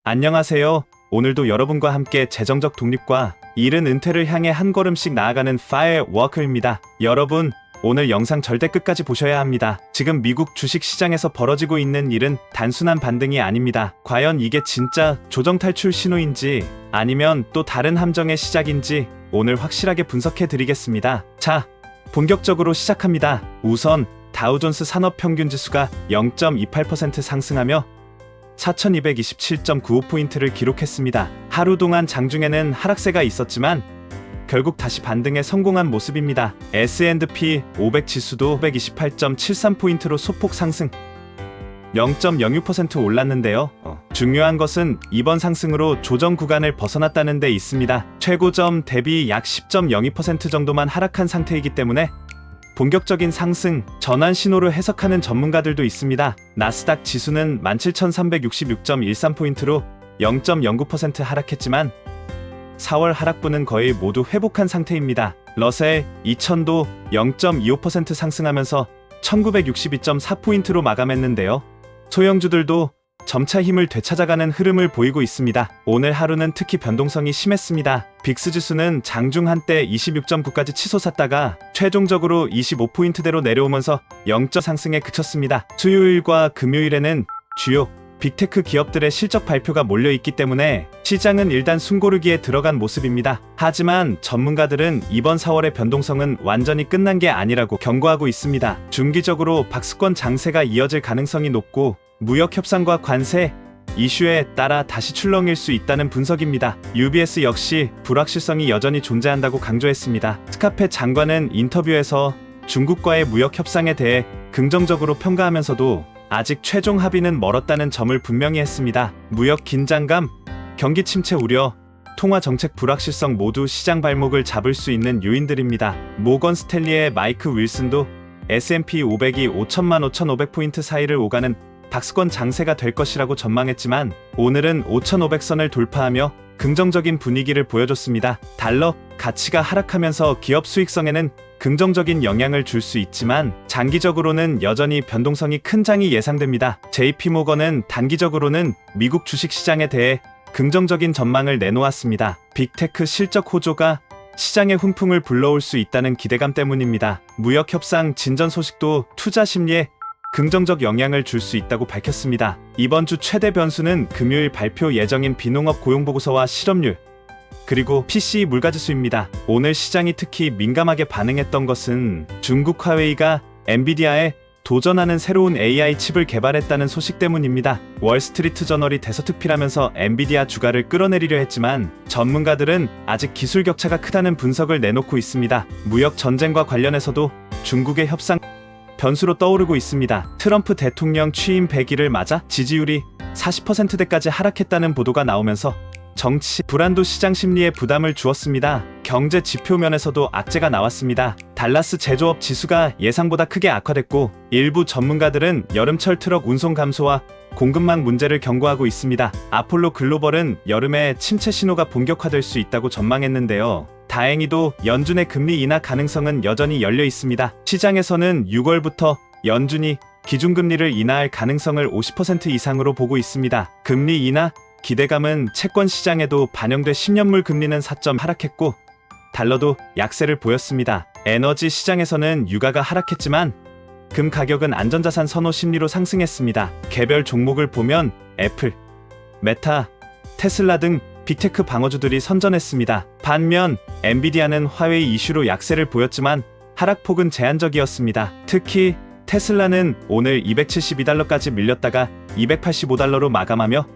안녕하세요. 오늘도 여러분과 함께 재정적 독립과 이른 은퇴를 향해 한 걸음씩 나아가는 파이어워커입니다. 여러분, 오늘 영상 절대 끝까지 보셔야 합니다. 지금 미국 주식 시장에서 벌어지고 있는 일은 단순한 반등이 아닙니다. 과연 이게 진짜 조정 탈출 신호인지 아니면 또 다른 함정의 시작인지 오늘 확실하게 분석해 드리겠습니다. 자, 본격적으로 시작합니다. 우선 다우존스 산업평균지수가 0.28% 상승하며 4227.95포인트를 기록했습니다. 하루 동안 장중에는 하락세가 있었지만 결국 다시 반등에 성공한 모습입니다. S&P 500 지수도 128.73포인트로 소폭 상승 0.06% 올랐는데요. 중요한 것은 이번 상승으로 조정 구간을 벗어났다는 데 있습니다. 최고점 대비 약 10.02% 정도만 하락한 상태이기 때문에 본격적인 상승, 전환 신호로 해석하는 전문가들도 있습니다. 나스닥 지수는 17,366.13포인트로 0.09% 하락했지만 4월 하락분은 거의 모두 회복한 상태입니다. 러셀 2000도 0.25% 상승하면서 1962.4포인트로 마감했는데요. 소형주들도 점차 힘을 되찾아가는 흐름을 보이고 있습니다. 오늘 하루는 특히 변동성이 심했습니다. 빅스 지수는 장중 한때 26.9까지 치솟았다가 최종적으로 25포인트대로 내려오면서 0점 상승에 그쳤습니다. 수요일과 금요일에는 주요 빅테크 기업들의 실적 발표가 몰려있기 때문에 시장은 일단 숨고르기에 들어간 모습입니다. 하지만 전문가들은 이번 4월의 변동성은 완전히 끝난 게 아니라고 경고하고 있습니다. 중기적으로 박스권 장세가 이어질 가능성이 높고 무역 협상과 관세 이슈에 따라 다시 출렁일 수 있다는 분석입니다. UBS 역시 불확실성이 여전히 존재한다고 강조했습니다. 스카페 장관은 인터뷰에서 중국과의 무역 협상에 대해 긍정적으로 평가하면서도 아직 최종 합의는 멀었다는 점을 분명히 했습니다. 무역 긴장감, 경기 침체 우려, 통화 정책 불확실성 모두 시장 발목을 잡을 수 있는 요인들입니다. 모건 스탠리의 마이크 윌슨도 S&P 500이 55,500포인트 사이를 오가는 박스권 장세가 될 것이라고 전망했지만 오늘은 5,500선을 돌파하며 긍정적인 분위기를 보여줬습니다. 달러 가치가 하락하면서 기업 수익성에는 긍정적인 영향을 줄 수 있지만 장기적으로는 여전히 변동성이 큰 장이 예상됩니다. JP모건은 단기적으로는 미국 주식시장에 대해 긍정적인 전망을 내놓았습니다. 빅테크 실적 호조가 시장의 훈풍을 불러올 수 있다는 기대감 때문입니다. 무역협상 진전 소식도 투자 심리에 긍정적 영향을 줄 수 있다고 밝혔습니다. 이번 주 최대 변수는 금요일 발표 예정인 비농업 고용보고서와 실업률, 그리고 PCE 물가지수입니다. 오늘 시장이 특히 민감하게 반응했던 것은 중국 화웨이가 엔비디아에 도전하는 새로운 AI 칩을 개발했다는 소식 때문입니다. 월스트리트 저널이 대서특필하면서 엔비디아 주가를 끌어내리려 했지만 전문가들은 아직 기술 격차가 크다는 분석을 내놓고 있습니다. 무역 전쟁과 관련해서도 중국의 협상 변수로 떠오르고 있습니다. 트럼프 대통령 취임 100일을 맞아 지지율이 40%대까지 하락했다는 보도가 나오면서 정치 불안도 시장 심리에 부담을 주었습니다. 경제 지표 면에서도 악재가 나왔습니다. 달라스 제조업 지수가 예상보다 크게 악화됐고 일부 전문가들은 여름철 트럭 운송 감소와 공급망 문제를 경고하고 있습니다. 아폴로 글로벌은 여름에 침체 신호가 본격화될 수 있다고 전망했는데요. 다행히도 연준의 금리 인하 가능성은 여전히 열려 있습니다. 시장에서는 6월부터 연준이 기준금리를 인하할 가능성을 50% 이상으로 보고 있습니다. 금리 인하 기대감은 채권 시장에도 반영돼 10년물 금리는 4점 하락했고 달러도 약세를 보였습니다. 에너지 시장에서는 유가가 하락했지만 금 가격은 안전자산 선호 심리로 상승했습니다. 개별 종목을 보면 애플, 메타, 테슬라 등 빅테크 방어주들이 선전했습니다. 반면 엔비디아는 화웨이 이슈로 약세를 보였지만 하락폭은 제한적이었습니다. 특히 테슬라는 오늘 272달러까지 밀렸다가 285달러로 마감하며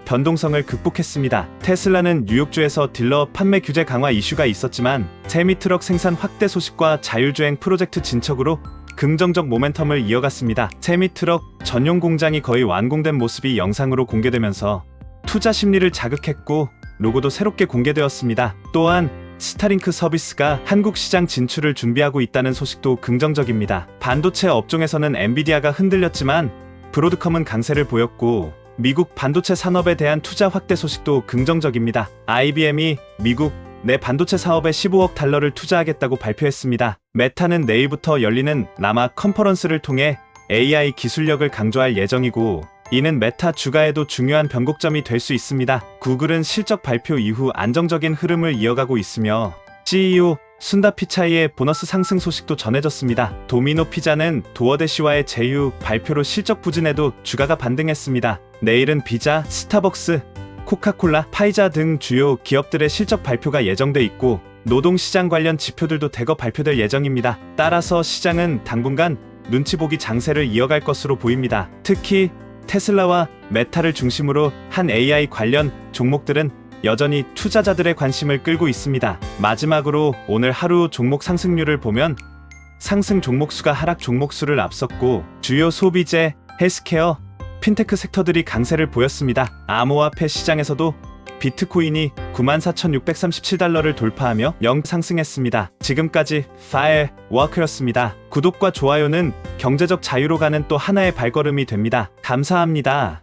변동성을 극복했습니다. 테슬라는 뉴욕주에서 딜러 판매 규제 강화 이슈가 있었지만 세미트럭 생산 확대 소식과 자율주행 프로젝트 진척으로 긍정적 모멘텀을 이어갔습니다. 세미트럭 전용 공장이 거의 완공된 모습이 영상으로 공개되면서 투자 심리를 자극했고 로고도 새롭게 공개되었습니다. 또한 스타링크 서비스가 한국 시장 진출을 준비하고 있다는 소식도 긍정적입니다. 반도체 업종에서는 엔비디아가 흔들렸지만 브로드컴은 강세를 보였고 미국 반도체 산업에 대한 투자 확대 소식도 긍정적입니다. IBM이 미국 내 반도체 사업에 15억 달러를 투자하겠다고 발표했습니다. 메타는 내일부터 열리는 라마 컨퍼런스를 통해 AI 기술력을 강조할 예정이고 이는 메타 주가에도 중요한 변곡점이 될 수 있습니다. 구글은 실적 발표 이후 안정적인 흐름을 이어가고 있으며 CEO 순다 피차이의 보너스 상승 소식도 전해졌습니다. 도미노 피자는 도어대시와의 제휴 발표로 실적 부진에도 주가가 반등했습니다. 내일은 비자, 스타벅스, 코카콜라, 파이자 등 주요 기업들의 실적 발표가 예정돼 있고 노동시장 관련 지표들도 대거 발표될 예정입니다. 따라서 시장은 당분간 눈치 보기 장세를 이어갈 것으로 보입니다. 특히 테슬라와 메타를 중심으로 한 AI 관련 종목들은 여전히 투자자들의 관심을 끌고 있습니다. 마지막으로 오늘 하루 종목 상승률을 보면 상승 종목 수가 하락 종목 수를 앞섰고 주요 소비재, 헬스케어, 핀테크 섹터들이 강세를 보였습니다. 암호화폐 시장에서도 비트코인이 94,637달러를 돌파하며 상승했습니다. 지금까지 파일워크였습니다. 구독과 좋아요는 경제적 자유로 가는 또 하나의 발걸음이 됩니다. 감사합니다.